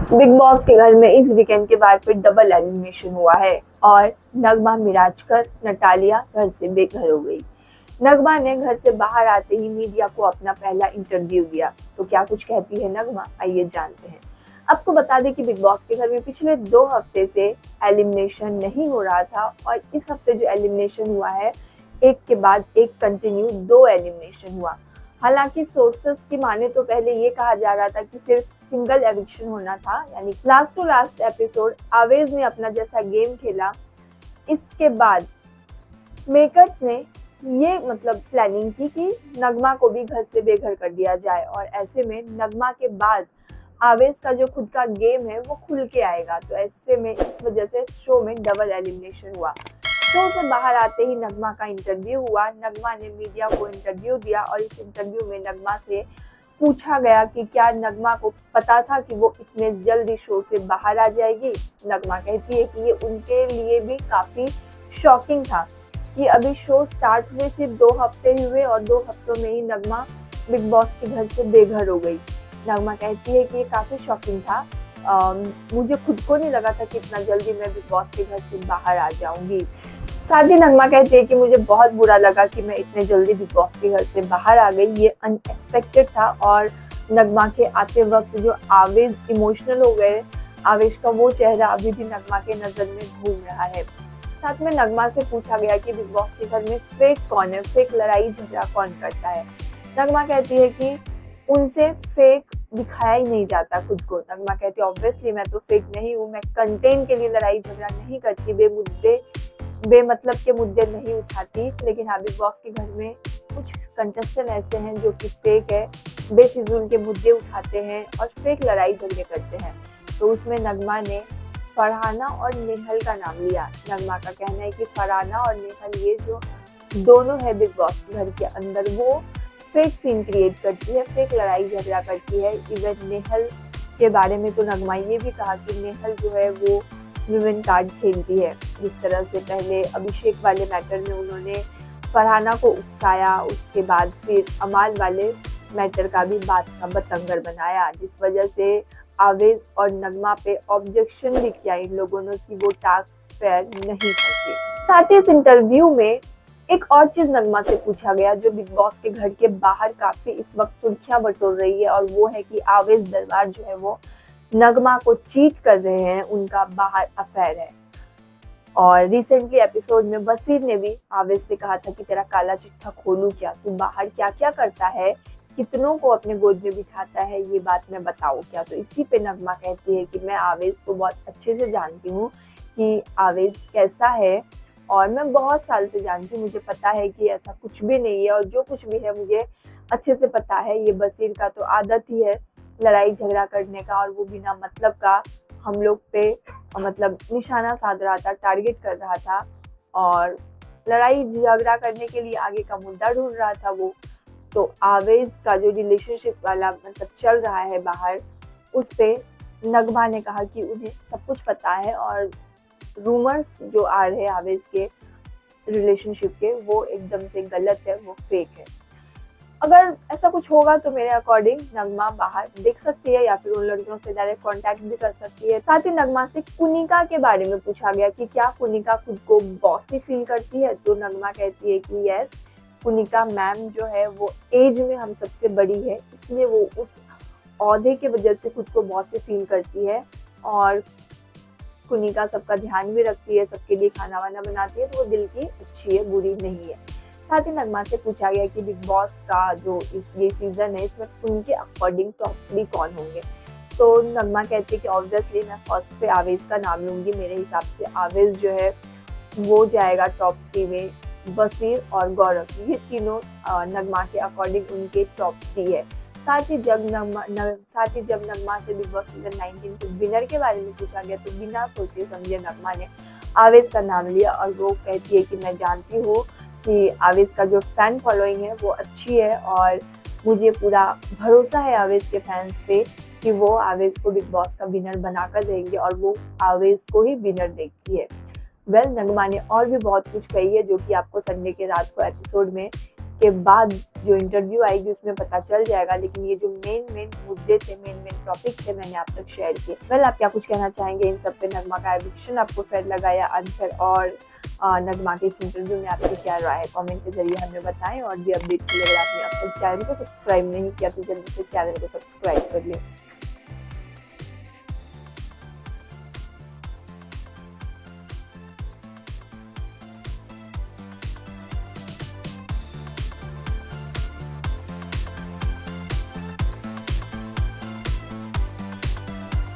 Big boss के घर में इस वीकेंड के बाद फिर डबल एलिमिनेशन हुआ है और नगमा मिराजकर नटालिया घर से बेघर हो गई। नगमा ने घर से बाहर आते ही मीडिया को अपना पहला इंटरव्यू दिया। तो क्या कुछ कहती है नगमा, आइए जानते हैं। आपको बता दें कि बिग बॉस के घर में पिछले 2 हफ्ते से एलिमिनेशन नहीं हो रहा था और इस हफ्ते जो एलिमिनेशन हुआ है, एक के बाद एक कंटिन्यू 2 एलिमिनेशन हुआ। हालांकि सोर्सेस की माने तो पहले ये कहा जा रहा था कि सिर्फ सिंगल एविक्शन होना था, यानी लास्ट टू लास्ट एपिसोड आवेज ने अपना जैसा गेम खेला। इसके बाद मेकर्स ने ये प्लानिंग की कि नगमा को भी घर से बेघर कर दिया जाए और ऐसे में नगमा के बाद आवेज का जो खुद का गेम है वो खुल के आएगा। तो ऐसे में इस वजह से शो में डबल एलिमिनेशन हुआ। शो से बाहर आते ही नगमा का इंटरव्यू हुआ। नगमा ने मीडिया को इंटरव्यू दिया और इस इंटरव्यू में नगमा से पूछा गया कि क्या नगमा को पता था कि वो इतने जल्दी शो से बाहर आ जाएगी। नगमा कहती है कि ये उनके लिए भी काफी शॉकिंग था कि अभी शो स्टार्ट हुए सिर्फ 2 हफ्ते ही हुए और 2 हफ्तों में ही नगमा बिग बॉस के घर से बेघर हो गई। नगमा कहती है कि ये काफी शॉकिंग था। मुझे खुद को नहीं लगा था कि इतना जल्दी मैं बिग बॉस के घर से बाहर आ जाऊंगी। साथ ही नगमा कहती है कि मुझे बहुत बुरा लगा कि मैं इतने जल्दी बिग बॉस के घर से बाहर आ गई। ये अनएक्सपेक्टेड था और नगमा के आते वक्त जो आवेश इमोशनल हो गए, आवेश का वो चेहरा अभी भी नगमा के नजर में घूम रहा है। साथ में नगमा से पूछा गया कि बिग बॉस के घर में फेक कौन है, फेक लड़ाई झगड़ा कौन करता है। नगमा कहती है कि उनसे फेक दिखाया ही नहीं जाता खुद को। नगमा कहती है ऑब्वियसली मैं तो फेक नहीं हूँ, मैं कंटेंट के लिए लड़ाई झगड़ा नहीं करती, बेमतलब के मुद्दे नहीं उठाती। लेकिन हाँ, बिग बॉस के घर में कुछ कंटेस्टेंट ऐसे हैं जो कि फेक है, बेफिजूल के मुद्दे उठाते हैं और फेक लड़ाई झगड़े करते हैं। तो उसमें नगमा ने फरहाना और नेहल का नाम लिया। नगमा का कहना है कि फरहाना और नेहल ये जो दोनों है बिग बॉस के घर के अंदर, वो फेक सीन क्रिएट करती है, फेक लड़ाई झगड़ा करती है। इवन नेहल के बारे में तो नगमा ये भी कहा कि नेहल जो है वो विमेन कार्ड खेलती है। जिस तरह से पहले अभिषेक वाले मैटर में उन्होंने फरहाना को उकसाया, उसके बाद फिर अमाल वाले मैटर का भी बात का बतंगर बनाया, जिस वजह से आवेज और नगमा पे ऑब्जेक्शन भी किया इन लोगों ने कि वो टास्क फेयर नहीं करते। साथ ही इस इंटरव्यू में एक और चीज नगमा से पूछा गया जो बिग बॉस के घर के बाहर काफी इस वक्त सुर्खियां बटोर रही है, और वो है कि आवेज दरबार जो है वो नगमा को चीट कर रहे हैं, उनका बाहर अफेयर है। और रिसेंटली एपिसोड में बसीर ने भी आवेज से कहा था कि तेरा काला चिट्ठा खोलूं क्या, तू बाहर क्या क्या करता है, कितनों को अपने गोद में बिठाता है, ये बात मैं बताऊं क्या। तो इसी पे नगमा कहती है कि मैं आवेज को बहुत अच्छे से जानती हूँ कि आवेज कैसा है, और मैं बहुत साल से जानती हूँ, मुझे पता है कि ऐसा कुछ भी नहीं है, और जो कुछ भी है मुझे अच्छे से पता है। ये बसीर का तो आदत ही है लड़ाई झगड़ा करने का, और वो बिना मतलब का हम लोग पे निशाना साध रहा था, टारगेट कर रहा था और लड़ाई झगड़ा करने के लिए आगे का मुद्दा ढूंढ रहा था वो। तो आवेज का जो रिलेशनशिप वाला चल रहा है बाहर, उस पे नगमा ने कहा कि उन्हें सब कुछ पता है और रूमर्स जो आ रहे हैं आवेज के रिलेशनशिप के, वो एकदम से गलत है, वो फेक है। अगर ऐसा कुछ होगा तो मेरे अकॉर्डिंग नगमा बाहर देख सकती है या फिर उन लड़कियों से डायरेक्ट कांटेक्ट भी कर सकती है। साथ ही नगमा से कुनिका के बारे में पूछा गया कि क्या कुनिका खुद को बॉसी फील करती है। तो नगमा कहती है कि यस, कुनिका मैम जो है वो एज में हम सबसे बड़ी है, इसलिए वो उस औहदे के वजह से खुद को बॉसी फील करती है। और कुनिका सबका ध्यान भी रखती है, सबके लिए खाना वाना बनाती है, तो वो दिल की अच्छी है, बुरी नहीं है। साथ ही नगमा से पूछा गया कि बिग बॉस का जो ये सीजन है, इसमें उनके अकॉर्डिंग टॉप 3 कौन होंगे। तो नगमा कहती है कि ऑब्वियसली मैं फर्स्ट पे आवेज का नाम लूंगी। मेरे हिसाब से आवेज जो है वो जाएगा टॉप 3 में, बसीर और गौरव, ये तीनों नगमा के अकॉर्डिंग उनके टॉप 3 है। साथ ही जब नगमा से बिग बॉस सीजन 19 के विनर के बारे में पूछा गया तो बिना सोचे समझे नगमा ने आवेज का नाम लिया, और वो कहती है कि मैं जानती हूँ कि आवेज का जो फैन फॉलोइंग है वो अच्छी है, और मुझे पूरा भरोसा है आवेज के फैंस पे कि वो आवेज को बिग बॉस का विनर बनाकर देंगे, और वो आवेज को ही विनर देखती है। नगमा ने और भी बहुत कुछ कही है जो कि आपको संडे के रात को एपिसोड में के बाद जो इंटरव्यू आएगी उसमें पता चल जाएगा। लेकिन ये जो मेन मुद्दे थे, मेन टॉपिक थे, मैंने आप तक शेयर किए। वेल, आप क्या कुछ कहना चाहेंगे इन सब पे? नगमा का एविक्शन आपको फेयर लगा या अनफेयर? और नगमा के इस इंटरव्यू में आपकी क्या राय है? कमेंट के जरिए हमें बताएं। और भी अपडेट के लिए अगर आपने अब तक चैनल को सब्सक्राइब नहीं किया तो जल्दी से चैनल को सब्सक्राइब कर लें।